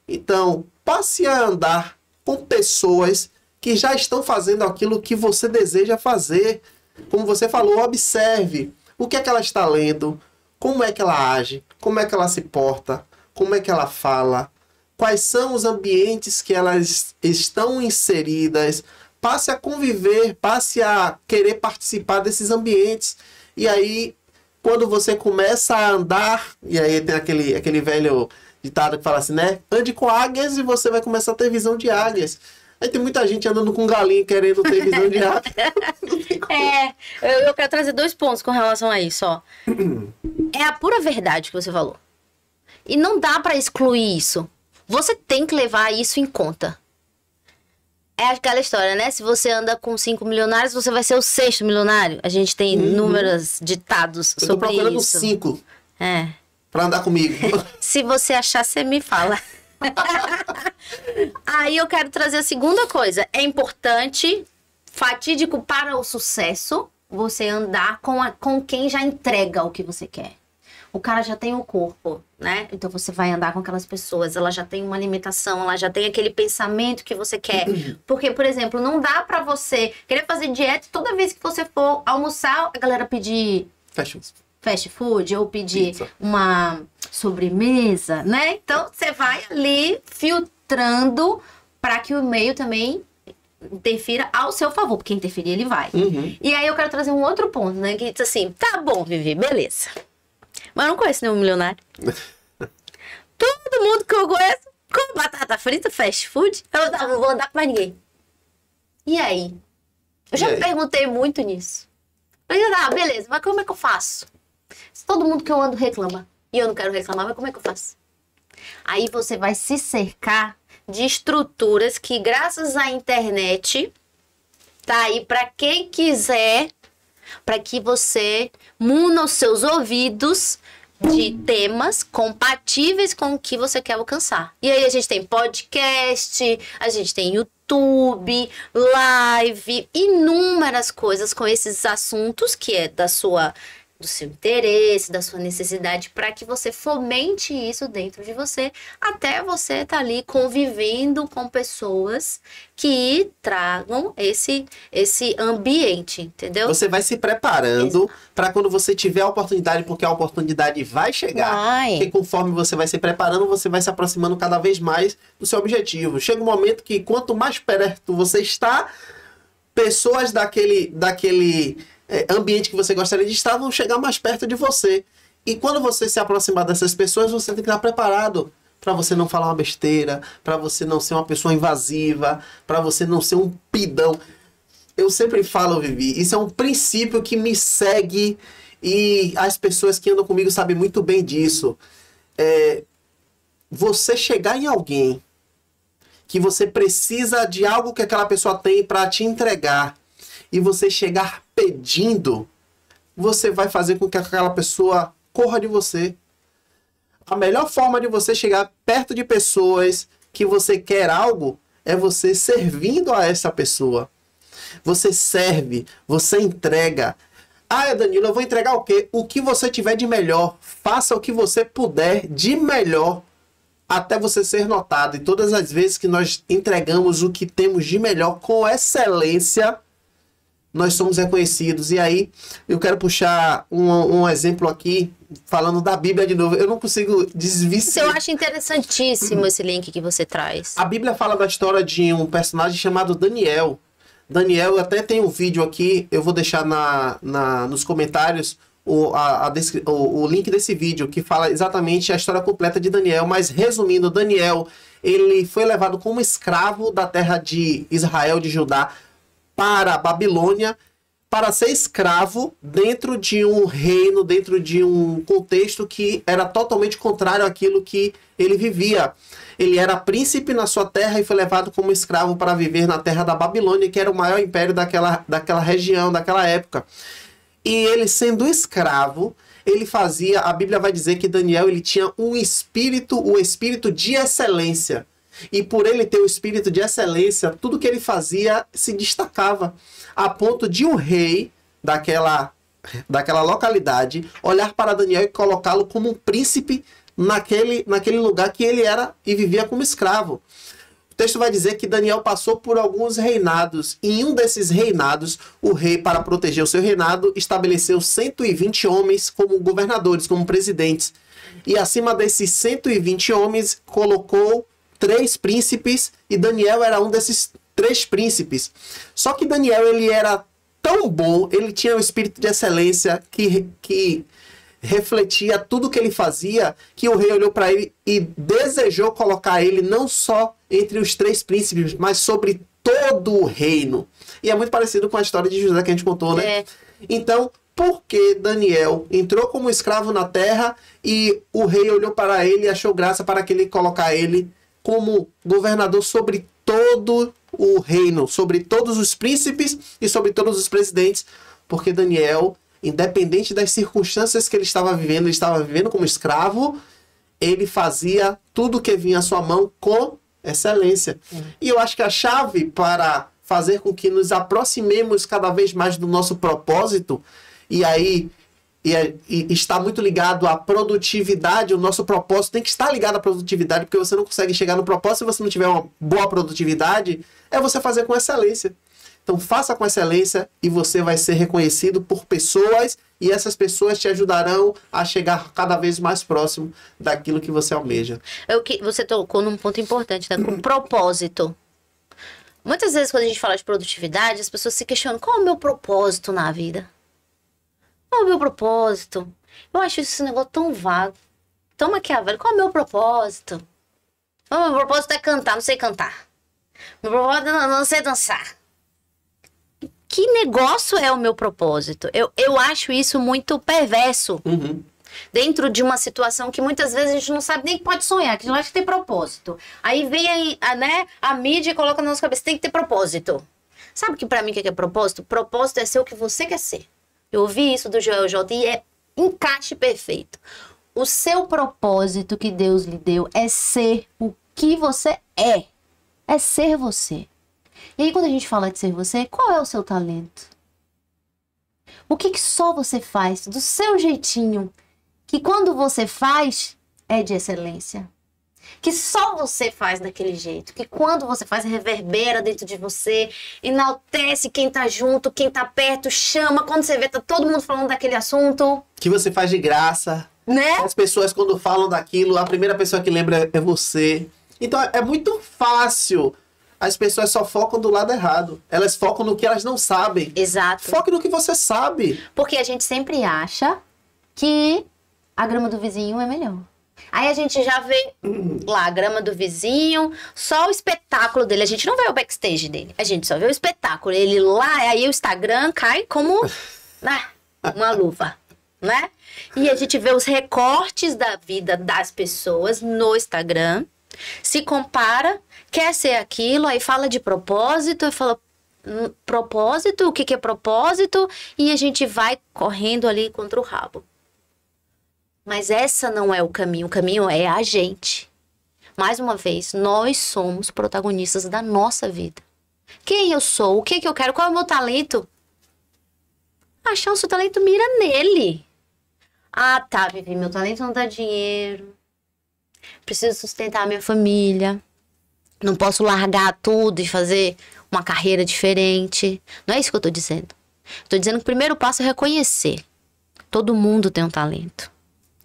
Então, passe a andar com pessoas que já estão fazendo aquilo que você deseja fazer. Como você falou, observe o que é que ela está lendo, como é que ela age, como é que ela se porta, como é que ela fala, quais são os ambientes que elas estão inseridas. Passe a conviver, passe a querer participar desses ambientes. E aí, quando você começa a andar, e aí tem aquele velho ditado que fala assim, né? Ande com águias e você vai começar a ter visão de águias. Aí tem muita gente andando com galinha querendo ter visão de águia. Eu quero trazer 2 pontos com relação a isso, ó. É a pura verdade que você falou. E não dá pra excluir isso. Você tem que levar isso em conta. É aquela história, né? Se você anda com 5 milionários, você vai ser o 6º milionário. A gente tem inúmeros ditados sobre isso. Eu tô procurando 5. Pra andar comigo. Se você achar, você me fala. Aí eu quero trazer a segunda coisa. É importante, fatídico para o sucesso, você andar com quem já entrega o que você quer. O cara já tem o corpo, né? Então você vai andar com aquelas pessoas, ela já tem uma alimentação, ela já tem aquele pensamento que você quer. Porque, por exemplo, não dá pra você querer fazer dieta toda vez que você for almoçar, a galera pedir fast food ou pedir uma sobremesa, né? Então você vai ali filtrando para que o meio também interfira ao seu favor, porque interferir ele vai. E aí eu quero trazer um outro ponto, né? Que diz assim, tá bom, Vivi, beleza. Mas eu não conheço nenhum milionário. Todo mundo que eu conheço come batata frita, fast food, eu não vou andar com mais ninguém. E aí? Eu já me perguntei muito nisso. Eu falei, beleza, mas como é que eu faço? Se todo mundo que eu ando reclama, e eu não quero reclamar, mas como é que eu faço? Aí você vai se cercar de estruturas que, graças à internet, tá aí para quem quiser, para que você muna os seus ouvidos de temas compatíveis com o que você quer alcançar. E aí a gente tem podcast, a gente tem YouTube, live, inúmeras coisas com esses assuntos que é do seu interesse, da sua necessidade, para que você fomente isso dentro de você, até você estar ali convivendo com pessoas que tragam esse ambiente, entendeu? Você vai se preparando para quando você tiver a oportunidade, porque a oportunidade vai chegar. Porque conforme você vai se preparando, você vai se aproximando cada vez mais do seu objetivo. Chega um momento que quanto mais perto você está, pessoas daquele ambiente que você gostaria de estar vão chegar mais perto de você. E quando você se aproximar dessas pessoas, você tem que estar preparado para você não falar uma besteira, para você não ser uma pessoa invasiva, para você não ser um pidão. Eu sempre falo, Vivi, isso é um princípio que me segue e as pessoas que andam comigo sabem muito bem disso. Você chegar em alguém que você precisa de algo que aquela pessoa tem para te entregar, e você chegar pedindo, você vai fazer com que aquela pessoa corra de você. A melhor forma de você chegar perto de pessoas que você quer algo é você servindo a essa pessoa. Você serve, você entrega. Danilo, eu vou entregar o quê? O que você tiver de melhor. Faça o que você puder de melhor até você ser notado. E todas as vezes que nós entregamos o que temos de melhor com excelência, nós somos reconhecidos. E aí, eu quero puxar um exemplo aqui, falando da Bíblia de novo. Eu não consigo desviciar. Eu acho interessantíssimo esse link que você traz. A Bíblia fala da história de um personagem chamado Daniel. Daniel, até tem um vídeo aqui, eu vou deixar nos comentários o link desse vídeo, que fala exatamente a história completa de Daniel. Mas, resumindo, Daniel, ele foi levado como escravo da terra de Israel, de Judá, para a Babilônia, para ser escravo dentro de um reino, dentro de um contexto que era totalmente contrário àquilo que ele vivia. Ele era príncipe na sua terra e foi levado como escravo para viver na terra da Babilônia, que era o maior império daquela região, daquela época. E ele, sendo escravo, ele fazia, a Bíblia vai dizer que Daniel ele tinha o espírito de excelência. E por ele ter o espírito de excelência, tudo que ele fazia se destacava, a ponto de um rei daquela localidade olhar para Daniel e colocá-lo como um príncipe naquele lugar que ele era e vivia como escravo. O texto vai dizer que Daniel passou por alguns reinados, e em um desses reinados, o rei, para proteger o seu reinado, estabeleceu 120 homens como governadores, como presidentes. E acima desses 120 homens, colocou 3 príncipes, e Daniel era um desses 3 príncipes. Só que Daniel, ele era tão bom, ele tinha um espírito de excelência que refletia tudo que ele fazia, que o rei olhou para ele e desejou colocar ele não só entre os 3 príncipes, mas sobre todo o reino. E é muito parecido com a história de José que a gente contou, né? Então, por que Daniel entrou como escravo na terra e o rei olhou para ele e achou graça para que ele colocar ele como governador sobre todo o reino, sobre todos os príncipes e sobre todos os presidentes? Porque Daniel, independente das circunstâncias que ele estava vivendo como escravo, ele fazia tudo que vinha à sua mão com excelência. E eu acho que a chave para fazer com que nos aproximemos cada vez mais do nosso propósito, e está muito ligado à produtividade, o nosso propósito tem que estar ligado à produtividade, porque você não consegue chegar no propósito se você não tiver uma boa produtividade, é você fazer com excelência. Então faça com excelência e você vai ser reconhecido por pessoas, e essas pessoas te ajudarão a chegar cada vez mais próximo daquilo que você almeja. Você tocou num ponto importante, né? Com propósito. Muitas vezes quando a gente fala de produtividade, as pessoas se questionam: qual é o meu propósito na vida? Qual é o meu propósito? Eu acho esse negócio tão vago, tão maquiavélico. Qual é o meu propósito? O meu propósito é cantar, não sei cantar. Meu propósito é não sei dançar. Que negócio é o meu propósito? Eu acho isso muito perverso. Dentro de uma situação que muitas vezes a gente não sabe nem que pode sonhar, que não acha que tem propósito. Aí vem a mídia e coloca na nossa cabeça: tem que ter propósito. Sabe que pra mim o que é propósito? Propósito é ser o que você quer ser. Eu ouvi isso do Joel J e é encaixe perfeito. O seu propósito que Deus lhe deu é ser o que você é. É ser você. E aí, quando a gente fala de ser você, qual é o seu talento? O que só você faz do seu jeitinho, que quando você faz, é de excelência? Que só você faz daquele jeito, que quando você faz, reverbera dentro de você, enaltece quem tá junto, quem tá perto, chama, quando você vê, tá todo mundo falando daquele assunto. Que você faz de graça. Né? As pessoas, quando falam daquilo, a primeira pessoa que lembra é você. Então, é muito fácil. As pessoas só focam do lado errado. Elas focam no que elas não sabem. Exato. Foque no que você sabe. Porque a gente sempre acha que a grama do vizinho é melhor. Aí a gente já vê lá a grama do vizinho, só o espetáculo dele. A gente não vê o backstage dele. A gente só vê o espetáculo. Ele lá, aí o Instagram cai como uma luva, né? E a gente vê os recortes da vida das pessoas no Instagram, se compara, quer ser aquilo, aí fala de propósito, aí fala propósito, o que é propósito? E a gente vai correndo ali contra o rabo. Mas essa não é o caminho é a gente. Mais uma vez, nós somos protagonistas da nossa vida. Quem eu sou, o que eu quero, qual é o meu talento? Achar o seu talento, mira nele. Ah, tá, Vivi, meu talento não dá dinheiro. Preciso sustentar a minha família. Não posso largar tudo e fazer uma carreira diferente. Não é isso que eu tô dizendo. Tô dizendo que o primeiro passo é reconhecer. Todo mundo tem um talento.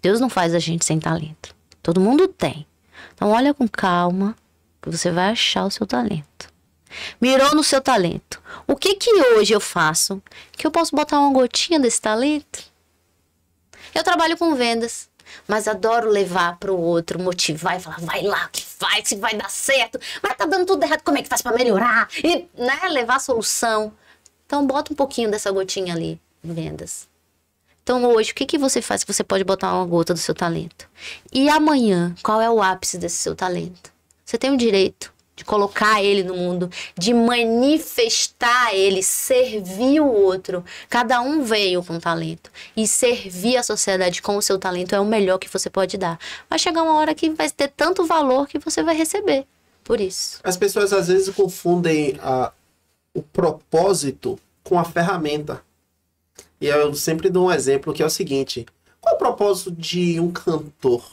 Deus não faz a gente sem talento. Todo mundo tem. Então olha com calma que você vai achar o seu talento. Mirou no seu talento. O que hoje eu faço que eu posso botar uma gotinha desse talento? Eu trabalho com vendas, mas adoro levar para o outro, motivar e falar: vai lá, que faz, se vai dar certo. Mas tá dando tudo errado, como é que faz para melhorar? E, né, levar a solução. Então, bota um pouquinho dessa gotinha ali em vendas. Então, hoje, o que, que você faz que você pode botar uma gota do seu talento? E amanhã, qual é o ápice desse seu talento? Você tem o direito de colocar ele no mundo, de manifestar ele, servir o outro. Cada um veio com talento. E servir a sociedade com o seu talento é o melhor que você pode dar. Vai chegar uma hora que vai ter tanto valor que você vai receber por isso. As pessoas às vezes confundem o propósito com a ferramenta. E eu sempre dou um exemplo que é o seguinte. Qual é o propósito de um cantor?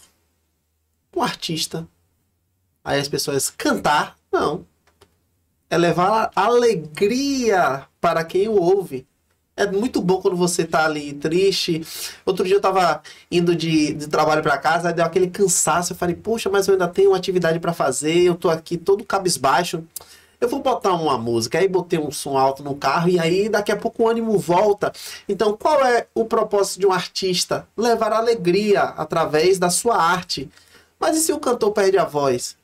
Um artista? Aí as pessoas cantar? Não. É levar alegria para quem o ouve. É muito bom quando você tá ali triste. Outro dia eu tava indo de trabalho para casa, aí deu aquele cansaço. Eu falei, poxa, mas eu ainda tenho uma atividade para fazer. Eu tô aqui todo cabisbaixo. Eu vou botar uma música. Aí botei um som alto no carro e aí daqui a pouco o ânimo volta. Então qual é o propósito de um artista? Levar alegria através da sua arte. Mas e se o cantor perde a voz?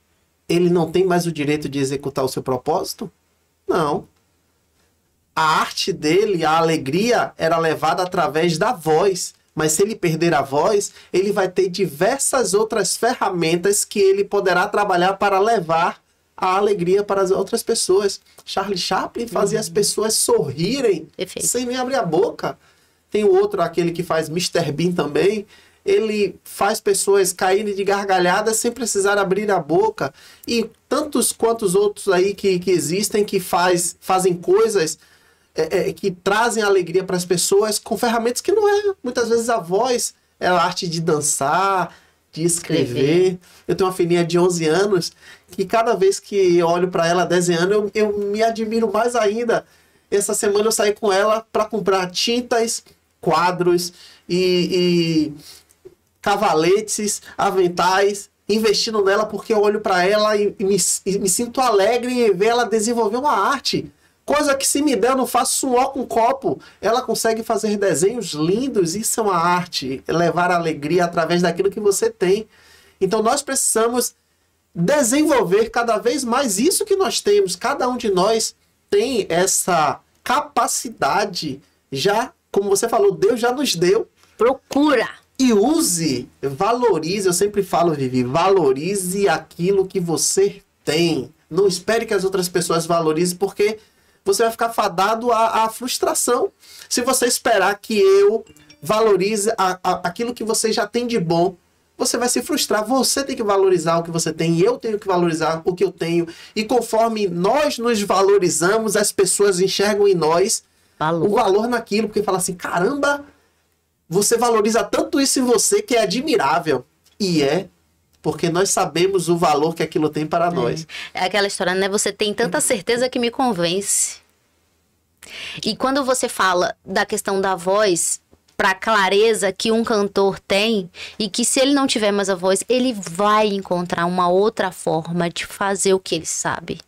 Ele não tem mais o direito de executar o seu propósito? Não. A arte dele, a alegria, era levada através da voz. Mas se ele perder a voz, ele vai ter diversas outras ferramentas que ele poderá trabalhar para levar a alegria para as outras pessoas. Charlie Chaplin fazia as pessoas sorrirem sem nem abrir a boca. Tem o outro, aquele que faz Mr. Bean também. Ele faz pessoas caírem de gargalhadas sem precisar abrir a boca. E tantos quantos outros aí que existem que fazem coisas que trazem alegria para as pessoas com ferramentas que não é. Muitas vezes a voz é a arte de dançar, de escrever. Eu tenho uma filhinha de 11 anos que cada vez que eu olho para ela desenhando, eu me admiro mais ainda. Essa semana eu saí com ela para comprar tintas, quadros e cavaletes, aventais, investindo nela porque eu olho para ela e me sinto alegre em ver ela desenvolver uma arte. Coisa que se me der eu não faço suor com copo. Ela consegue fazer desenhos lindos, isso é uma arte. Levar alegria através daquilo que você tem. Então nós precisamos desenvolver cada vez mais isso que nós temos. Cada um de nós tem essa capacidade. Já, como você falou, Deus já nos deu. Procura! E use, valorize, eu sempre falo, Vivi, valorize aquilo que você tem. Não espere que as outras pessoas valorizem, porque você vai ficar fadado à frustração. Se você esperar que eu valorize aquilo que você já tem de bom, você vai se frustrar. Você tem que valorizar o que você tem, e eu tenho que valorizar o que eu tenho. E conforme nós nos valorizamos, as pessoas enxergam em nós o valor naquilo, porque fala assim, caramba, você valoriza tanto isso em você que é admirável. E porque nós sabemos o valor que aquilo tem para nós. É aquela história, né? Você tem tanta certeza que me convence. E quando você fala da questão da voz, para clareza que um cantor tem, e que se ele não tiver mais a voz, ele vai encontrar uma outra forma de fazer o que ele sabe.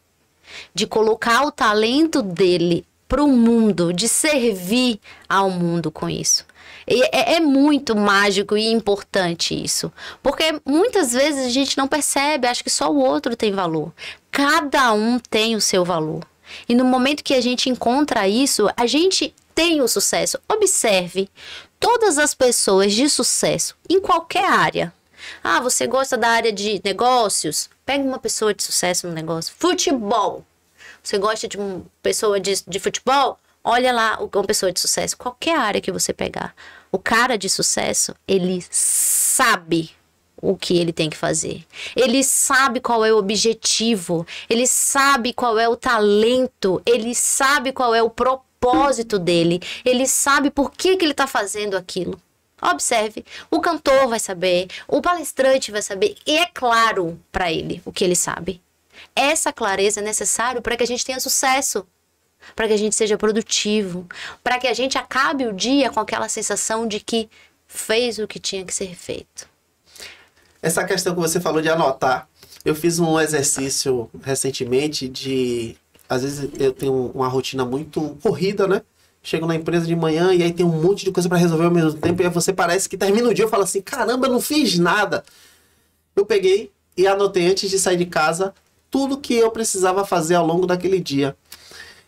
De colocar o talento dele para o mundo, de servir ao mundo com isso. É muito mágico e importante isso. Porque muitas vezes a gente não percebe, acha que só o outro tem valor. Cada um tem o seu valor. E no momento que a gente encontra isso, a gente tem o sucesso. Observe, todas as pessoas de sucesso, em qualquer área. Ah, você gosta da área de negócios? Pega uma pessoa de sucesso no negócio. Futebol. Você gosta de uma pessoa de futebol? Olha lá uma pessoa de sucesso. Qualquer área que você pegar. O cara de sucesso, ele sabe o que ele tem que fazer. Ele sabe qual é o objetivo. Ele sabe qual é o talento. Ele sabe qual é o propósito dele. Ele sabe por que ele está fazendo aquilo. Observe. O cantor vai saber. O palestrante vai saber. E é claro para ele o que ele sabe. Essa clareza é necessária para que a gente tenha sucesso. Para que a gente seja produtivo, para que a gente acabe o dia com aquela sensação de que fez o que tinha que ser feito. Essa questão que você falou de anotar, eu fiz um exercício recentemente às vezes eu tenho uma rotina muito corrida, né? Chego na empresa de manhã e aí tem um monte de coisa para resolver ao mesmo tempo, e aí você parece que termina o dia e fala assim, caramba, eu não fiz nada. Eu peguei e anotei antes de sair de casa tudo que eu precisava fazer ao longo daquele dia.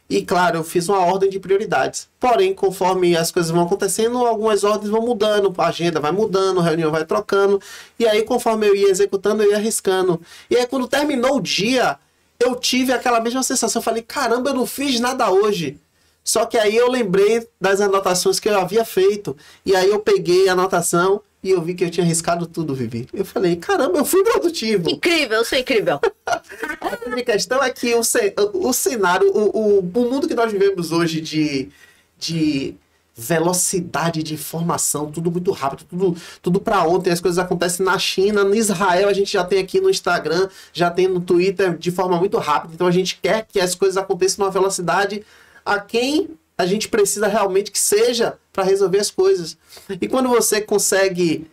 E claro, eu fiz uma ordem de prioridades. Porém, conforme as coisas vão acontecendo, algumas ordens vão mudando, a agenda vai mudando, a reunião vai trocando. E aí, conforme eu ia executando, eu ia arriscando. E aí, quando terminou o dia, eu tive aquela mesma sensação. Eu falei, caramba, eu não fiz nada hoje. Só que aí eu lembrei das anotações que eu havia feito. E aí eu peguei a anotação e eu vi que eu tinha arriscado tudo, Vivi. Eu falei, caramba, eu fui produtivo. Incrível, eu sou incrível. A grande questão é que o cenário, o mundo que nós vivemos hoje de velocidade de informação, tudo muito rápido, tudo para ontem, as coisas acontecem na China, no Israel, a gente já tem aqui no Instagram, já tem no Twitter de forma muito rápida, então a gente quer que as coisas aconteçam numa velocidade a quem a gente precisa realmente que seja para resolver as coisas. E quando você consegue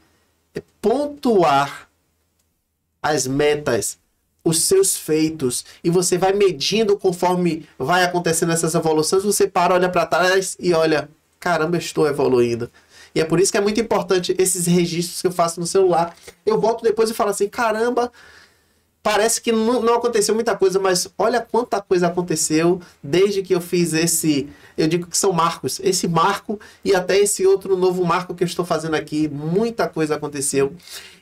pontuar as metas, os seus feitos, e você vai medindo conforme vai acontecendo essas evoluções, você para, olha para trás e olha, caramba, eu estou evoluindo. E é por isso que é muito importante esses registros que eu faço no celular. Eu volto depois e falo assim, caramba, parece que não aconteceu muita coisa, mas olha quanta coisa aconteceu desde que eu fiz esse... Eu digo que são marcos. Esse marco e até esse outro novo marco que eu estou fazendo aqui. Muita coisa aconteceu.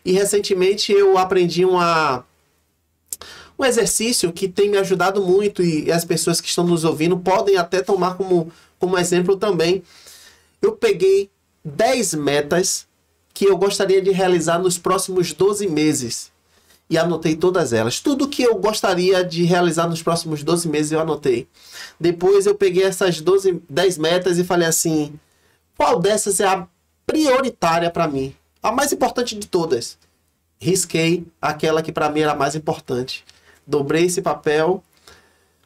E recentemente eu aprendi um exercício que tem me ajudado muito e as pessoas que estão nos ouvindo podem até tomar como exemplo também. Eu peguei 10 metas que eu gostaria de realizar nos próximos 12 meses. E anotei todas elas. Tudo que eu gostaria de realizar nos próximos 12 meses eu anotei. Depois eu peguei essas 10 metas e falei assim, qual dessas é a prioritária para mim? A mais importante de todas. Risquei aquela que para mim era a mais importante. Dobrei esse papel,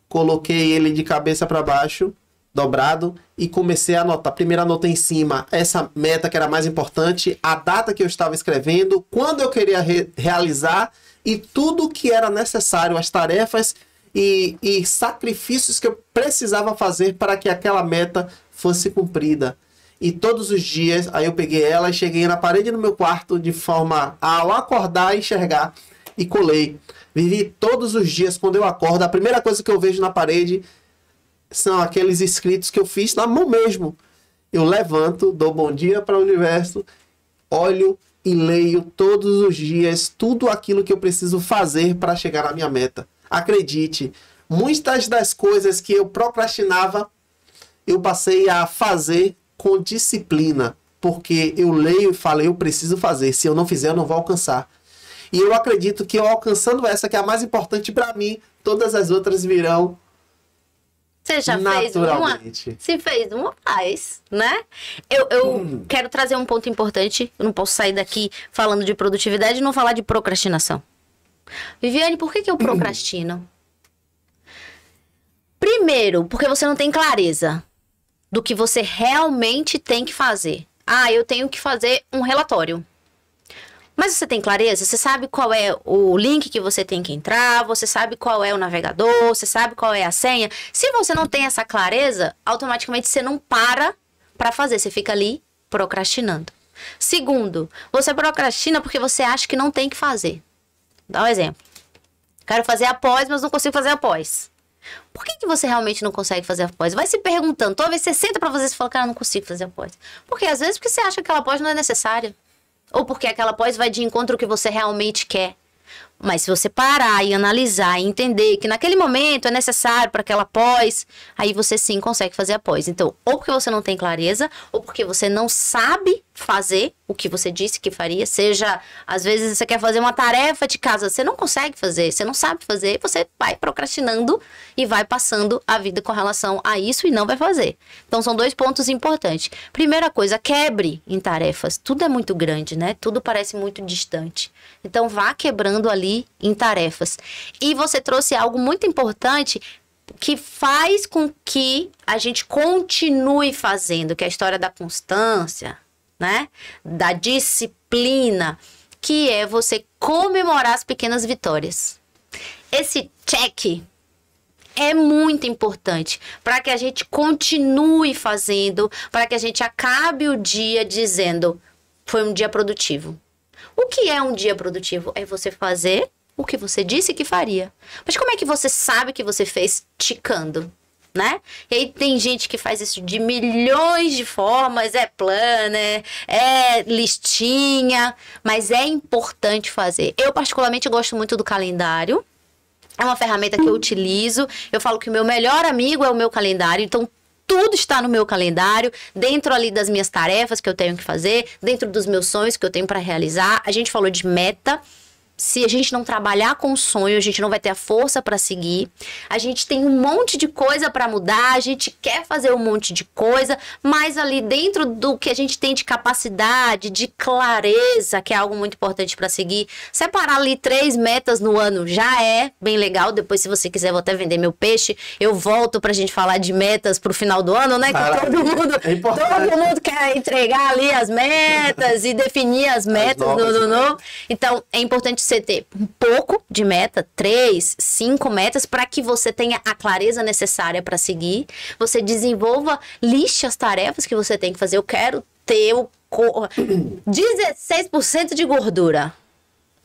coloquei ele de cabeça para baixo, dobrado, e comecei a anotar. Primeiro anotei em cima essa meta que era mais importante, a data que eu estava escrevendo, quando eu queria realizar e tudo que era necessário, as tarefas e sacrifícios que eu precisava fazer para que aquela meta fosse cumprida. E todos os dias, aí eu peguei ela e cheguei na parede do meu quarto de forma a, ao acordar, enxergar e colei. Vivi todos os dias, quando eu acordo, a primeira coisa que eu vejo na parede são aqueles escritos que eu fiz na mão mesmo. Eu levanto, dou bom dia para o universo, olho e leio todos os dias tudo aquilo que eu preciso fazer para chegar na minha meta. Acredite, muitas das coisas que eu procrastinava, eu passei a fazer com disciplina, porque eu leio e falo, eu preciso fazer, se eu não fizer eu não vou alcançar. E eu acredito que eu alcançando essa, que é a mais importante para mim, todas as outras virão. Você já fez uma? Se fez uma, faz, né? Eu quero trazer um ponto importante. Eu não posso sair daqui falando de produtividade e não falar de procrastinação. Viviane, por que eu procrastino? Primeiro, porque você não tem clareza do que você realmente tem que fazer. Ah, eu tenho que fazer um relatório. Mas você tem clareza? Você sabe qual é o link que você tem que entrar, você sabe qual é o navegador, você sabe qual é a senha. Se você não tem essa clareza, automaticamente você não para fazer, você fica ali procrastinando. Segundo, você procrastina porque você acha que não tem que fazer. Dá um exemplo. Quero fazer após, mas não consigo fazer após. Por que você realmente não consegue fazer após? Vai se perguntando. Toda vez que você senta pra fazer, você fala, cara, eu não consigo fazer após. Porque às vezes porque você acha que aquela após não é necessária. Ou porque aquela pós vai de encontro ao que você realmente quer. Mas se você parar e analisar e entender que naquele momento é necessário para aquela pós, aí você sim consegue fazer a pós. Então, ou porque você não tem clareza, ou porque você não sabe fazer o que você disse que faria. Seja, às vezes você quer fazer uma tarefa de casa, você não consegue fazer, você não sabe fazer, você vai procrastinando e vai passando a vida com relação a isso e não vai fazer. Então, são 2 pontos importantes. Primeira coisa, quebre em tarefas. Tudo é muito grande, né? Tudo parece muito distante. Então, vá quebrando ali em tarefas. E você trouxe algo muito importante que faz com que a gente continue fazendo, que é a história da constância, né? Da disciplina, que é você comemorar as pequenas vitórias. Esse check é muito importante para que a gente continue fazendo, para que a gente acabe o dia dizendo, foi um dia produtivo. O que é um dia produtivo? É você fazer o que você disse que faria. Mas como é que você sabe que você fez ticando, né? E aí tem gente que faz isso de milhões de formas, é planner, é listinha, mas é importante fazer. Eu particularmente gosto muito do calendário. É uma ferramenta que eu utilizo. Eu falo que o meu melhor amigo é o meu calendário, então tudo está no meu calendário, dentro ali das minhas tarefas que eu tenho que fazer, dentro dos meus sonhos que eu tenho para realizar. A gente falou de meta. Se a gente não trabalhar com o sonho, a gente não vai ter a força para seguir. A gente tem um monte de coisa para mudar, a gente quer fazer um monte de coisa, mas ali dentro do que a gente tem de capacidade, de clareza, que é algo muito importante para seguir, separar ali 3 metas no ano já é bem legal. Depois, se você quiser, vou até vender meu peixe. Eu volto pra gente falar de metas pro final do ano, né? Que todo mundo quer entregar ali as metas e definir as metas do ano novo. Então, é importante você ter um pouco de meta, 3, 5 metas, para que você tenha a clareza necessária para seguir. Você desenvolva, liste as tarefas que você tem que fazer. Eu quero ter 16% de gordura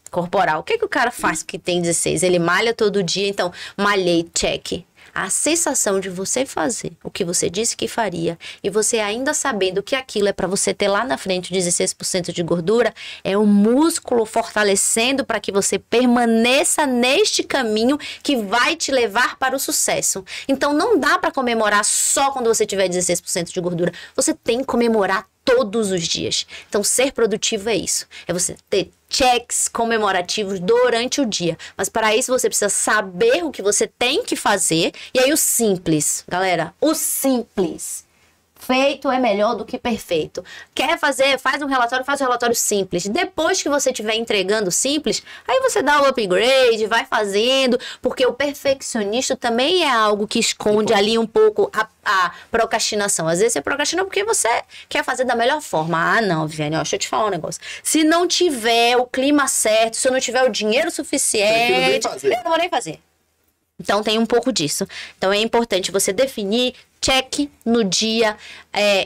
corporal. O que o cara faz que tem 16? Ele malha todo dia, então malhei, check. A sensação de você fazer o que você disse que faria e você ainda sabendo que aquilo é para você ter lá na frente 16% de gordura, é o músculo fortalecendo para que você permaneça neste caminho que vai te levar para o sucesso. Então não dá para comemorar só quando você tiver 16% de gordura. Você tem que comemorar todos os dias. Então ser produtivo é isso. É você ter checks comemorativos durante o dia. Mas para isso você precisa saber o que você tem que fazer. E aí o simples, galera, o simples. Feito é melhor do que perfeito. Quer fazer, faz um relatório simples. Depois que você estiver entregando simples, aí você dá o upgrade, vai fazendo, porque o perfeccionista também é algo que esconde ali um pouco a procrastinação. Às vezes você procrastina porque você quer fazer da melhor forma. Ah, não, Viviane, deixa eu te falar um negócio. Se não tiver o clima certo, se eu não tiver o dinheiro suficiente, eu não vou nem fazer. Então tem um pouco disso. Então é importante você definir check no dia.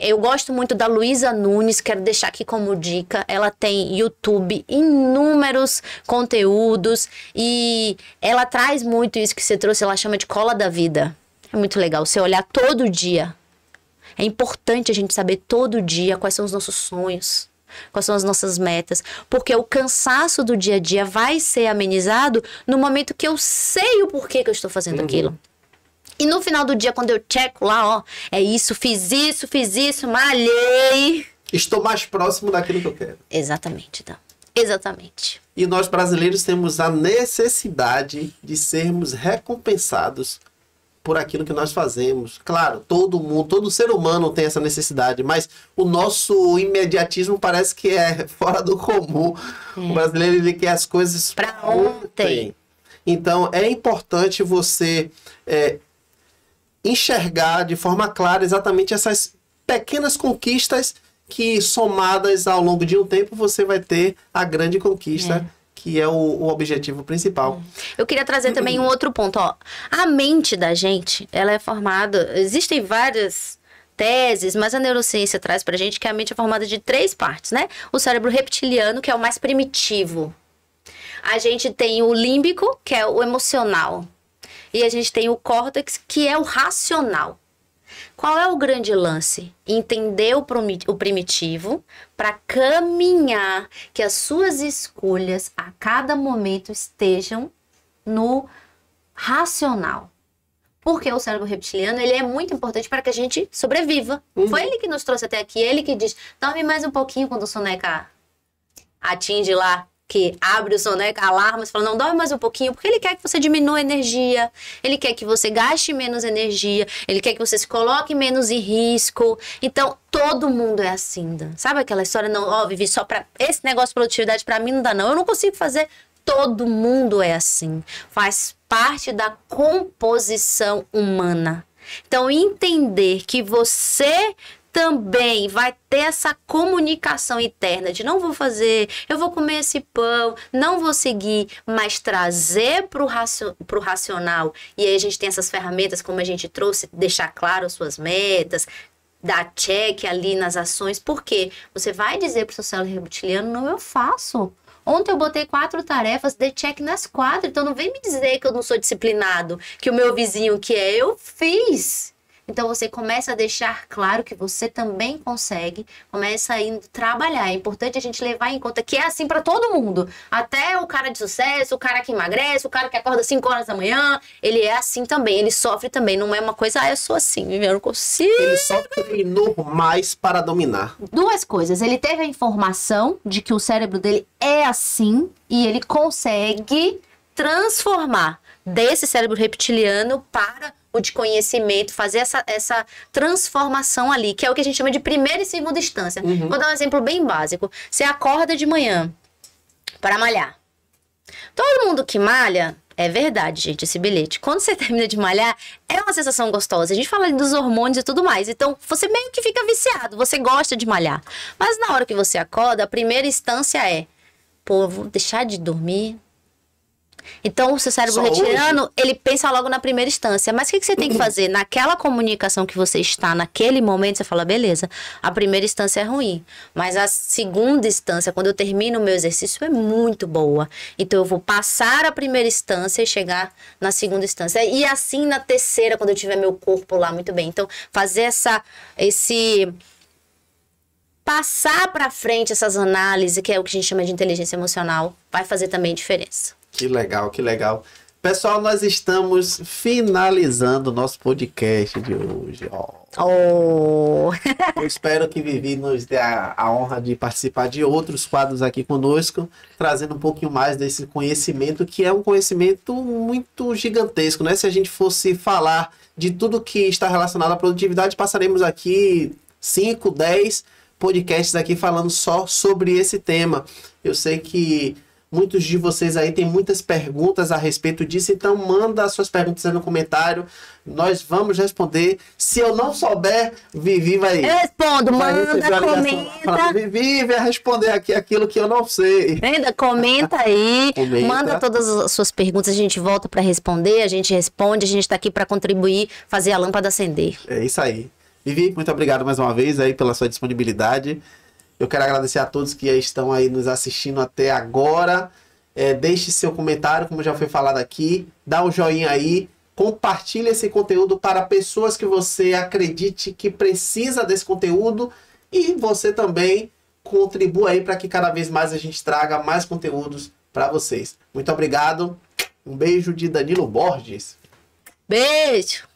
Eu gosto muito da Luísa Nunes, quero deixar aqui como dica. Ela tem YouTube, inúmeros conteúdos e ela traz muito isso que você trouxe, ela chama de cola da vida. É muito legal você olhar todo dia. É importante a gente saber todo dia quais são os nossos sonhos, quais são as nossas metas, porque o cansaço do dia a dia vai ser amenizado no momento que eu sei o porquê que eu estou fazendo aquilo. E no final do dia, quando eu checo lá, ó, é isso, fiz isso, malhei. Estou mais próximo daquilo que eu quero. Exatamente, então. Exatamente. E nós brasileiros temos a necessidade de sermos recompensados por aquilo que nós fazemos. Claro, todo mundo, todo ser humano tem essa necessidade, mas o nosso imediatismo parece que é fora do comum. O brasileiro, ele quer as coisas para ontem. Então, é importante você enxergar de forma clara exatamente essas pequenas conquistas que, somadas ao longo de um tempo, você vai ter a grande conquista, que é o objetivo principal. Eu queria trazer também um outro ponto, ó. A mente da gente, ela é formada... Existem várias teses, mas a neurociência traz pra gente que a mente é formada de 3 partes, né? O cérebro reptiliano, que é o mais primitivo. A gente tem o límbico, que é o emocional. E a gente tem o córtex, que é o racional. Qual é o grande lance? Entender o primitivo para caminhar, que as suas escolhas a cada momento estejam no racional. Porque o cérebro reptiliano, ele é muito importante para que a gente sobreviva. Foi ele que nos trouxe até aqui, ele que diz, dorme mais um pouquinho quando o soneca atinge lá, que abre o soneca, alarma, você fala, não, dorme mais um pouquinho, porque ele quer que você diminua a energia, ele quer que você gaste menos energia, ele quer que você se coloque menos em risco. Então, todo mundo é assim, Dan. Sabe aquela história, não, ó, Vivi, só pra esse negócio de produtividade pra mim não dá não, eu não consigo fazer. Todo mundo é assim, faz parte da composição humana. Então, entender que você também vai ter essa comunicação interna de não vou fazer, eu vou comer esse pão, não vou seguir, mas trazer para o racional. E aí a gente tem essas ferramentas, como a gente trouxe, deixar claro as suas metas, dar check ali nas ações, porque você vai dizer para o seu cérebro reptiliano, não, eu faço. Ontem eu botei 4 tarefas, dei check nas 4, então não vem me dizer que eu não sou disciplinado, que o meu vizinho que é, eu fiz. Então você começa a deixar claro que você também consegue, começa a ir trabalhar. É importante a gente levar em conta que é assim para todo mundo. Até o cara de sucesso, o cara que emagrece, o cara que acorda 5 horas da manhã, ele é assim também, ele sofre também. Não é uma coisa, eu sou assim, eu não consigo. Ele só treinou mais para dominar. Duas coisas, ele teve a informação de que o cérebro dele é assim e ele consegue transformar desse cérebro reptiliano para o de conhecimento, fazer essa transformação ali, que é o que a gente chama de primeira e segunda instância. Vou dar um exemplo bem básico. Você acorda de manhã para malhar. Todo mundo que malha, é verdade, gente, esse bilhete. Quando você termina de malhar, é uma sensação gostosa. A gente fala dos hormônios e tudo mais. Então, você meio que fica viciado, você gosta de malhar. Mas na hora que você acorda, a primeira instância é, pô, eu vou deixar de dormir. Então, o seu cérebro reptiliano, ele pensa logo na primeira instância. Mas o que você tem que fazer? Naquela comunicação que você está, naquele momento, você fala, beleza, a primeira instância é ruim. Mas a segunda instância, quando eu termino o meu exercício, é muito boa. Então, eu vou passar a primeira instância e chegar na segunda instância. E assim, na terceira, quando eu tiver meu corpo lá muito bem. Então, fazer passar para frente essas análises, que é o que a gente chama de inteligência emocional, vai fazer também diferença. Que legal, que legal. Pessoal, nós estamos finalizando o nosso podcast de hoje. Eu espero que Vivi nos dê a honra de participar de outros quadros aqui conosco, trazendo um pouquinho mais desse conhecimento, que é um conhecimento muito gigantesco, né? Se a gente fosse falar de tudo que está relacionado à produtividade, passaremos aqui 5, 10 podcasts aqui falando só sobre esse tema. Eu sei que muitos de vocês aí têm muitas perguntas a respeito disso, então manda as suas perguntas aí no comentário, nós vamos responder. Se eu não souber, Vivi vai... Eu respondo, manda, comenta. Vivi vai responder aqui aquilo que eu não sei. Ainda comenta aí, manda todas as suas perguntas, a gente volta para responder, a gente responde, a gente está aqui para contribuir, fazer a lâmpada acender. É isso aí. Vivi, muito obrigado mais uma vez aí pela sua disponibilidade. Eu quero agradecer a todos que estão aí nos assistindo até agora. Deixe seu comentário, como já foi falado aqui. Dá um joinha aí. Compartilhe esse conteúdo para pessoas que você acredite que precisa desse conteúdo. E você também contribua aí para que cada vez mais a gente traga mais conteúdos para vocês. Muito obrigado. Um beijo de Danilo Borges. Beijo.